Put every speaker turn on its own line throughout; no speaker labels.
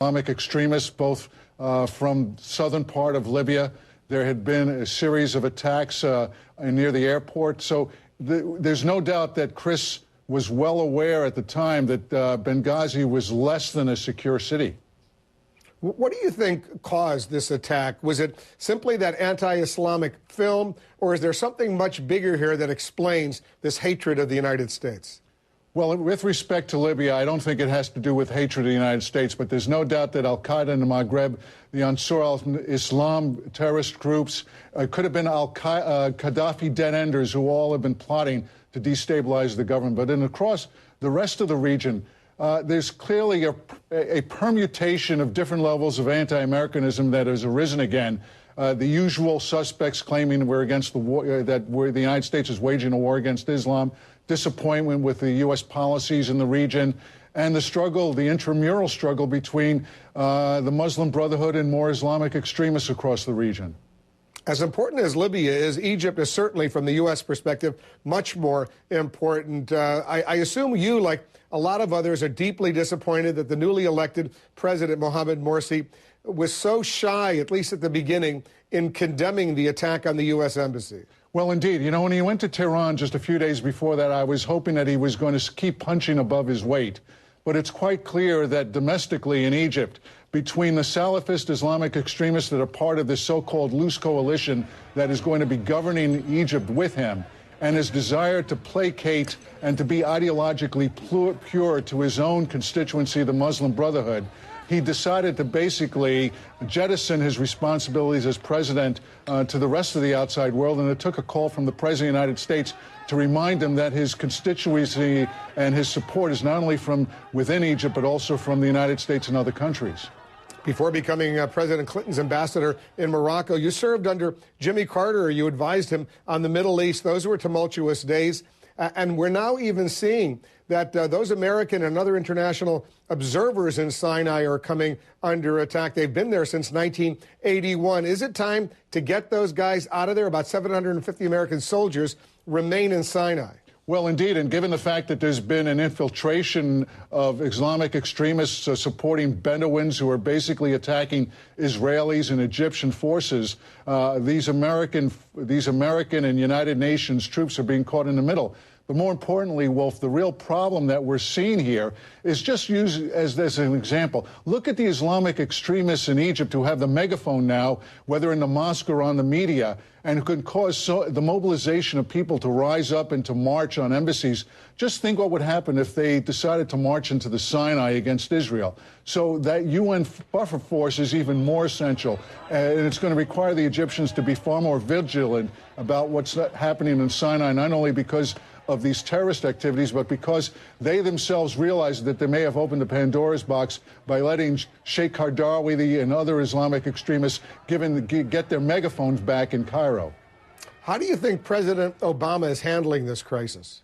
Islamic extremists, both from southern part of Libya. There had been a series of attacks near the airport. So there's no doubt that Chris was well aware at the time that Benghazi was less than a secure city.
What do you think caused this attack? Was it simply that anti-Islamic film, or is there something much bigger here that explains this hatred of the United States?
Well, with respect to Libya, I don't think it has to do with hatred of the United States, but there's no doubt that al-Qaeda in the Maghreb, the Ansar al-Islam terrorist groups, could have been Gaddafi dead-enders who all have been plotting to destabilize the government. But across the rest of the region, there's clearly a permutation of different levels of anti-Americanism that has arisen again. The usual suspects claiming we're against the war, that the United States is waging a war against Islam, disappointment with the U.S. policies in the region, and the struggle, the intramural struggle between the Muslim Brotherhood and more Islamic extremists across the region.
As important as Libya is, Egypt is certainly, from the U.S. perspective, much more important. I assume you, like a lot of others, are deeply disappointed that the newly elected President Mohamed Morsi was so shy, at least at the beginning, in condemning the attack on the U.S. Embassy.
Well, indeed. You know, when he went to Tehran just a few days before that, I was hoping that he was going to keep punching above his weight. But it's quite clear that domestically in Egypt, between the Salafist Islamic extremists that are part of this so-called loose coalition that is going to be governing Egypt with him, and his desire to placate and to be ideologically pure to his own constituency, the Muslim Brotherhood, he decided to basically jettison his responsibilities as president to the rest of the outside world, and it took a call from the President of the United States to remind him that his constituency and his support is not only from within Egypt, but also from the United States and other countries.
Before becoming President Clinton's ambassador in Morocco, you served under Jimmy Carter. You advised him on the Middle East. Those were tumultuous days. And we're now even seeing that those American and other international observers in Sinai are coming under attack. They've been there since 1981. Is it time to get those guys out of there? About 750 American soldiers remain in Sinai.
Well, indeed, and given the fact that there's been an infiltration of Islamic extremists supporting Bedouins who are basically attacking Israelis and Egyptian forces, these American and United Nations troops are being caught in the middle. But more importantly, Wolf, the real problem that we're seeing here is just used as an example. Look at the Islamic extremists in Egypt who have the megaphone now, whether in the mosque or on the media, and who can cause the mobilization of people to rise up and to march on embassies. Just think what would happen if they decided to march into the Sinai against Israel. So that UN buffer force is even more essential, and it's going to require the Egyptians to be far more vigilant about what's happening in Sinai, not only because of these terrorist activities, but because they themselves realize that they may have opened the Pandora's box by letting Sheikh Qaradawi and other Islamic extremists get their megaphones back in Cairo.
How do you think President Obama is handling this crisis?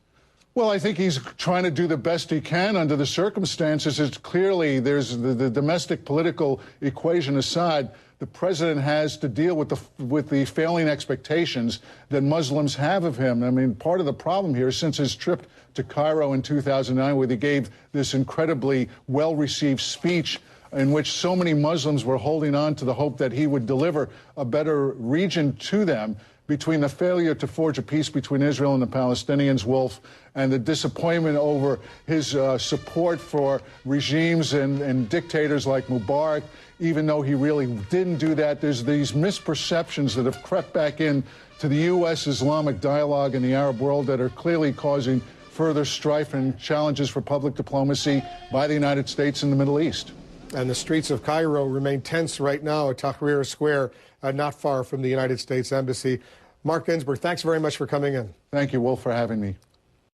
Well, I think he's trying to do the best he can under the circumstances. It's clearly, there's the domestic political equation aside, the president has to deal with the failing expectations that Muslims have of him. I mean, part of the problem here, since his trip to Cairo in 2009, where he gave this incredibly well-received speech in which so many Muslims were holding on to the hope that he would deliver a better region to them, between the failure to forge a peace between Israel and the Palestinians, Wolf, and the disappointment over his support for regimes and dictators like Mubarak, even though he really didn't do that. There's these misperceptions that have crept back in to the U.S. Islamic dialogue in the Arab world that are clearly causing further strife and challenges for public diplomacy by the United States in the Middle East.
And the streets of Cairo remain tense right now at Tahrir Square, not far from the United States Embassy. Mark Ginsberg, thanks very much for coming in.
Thank you, Wolf, for having me.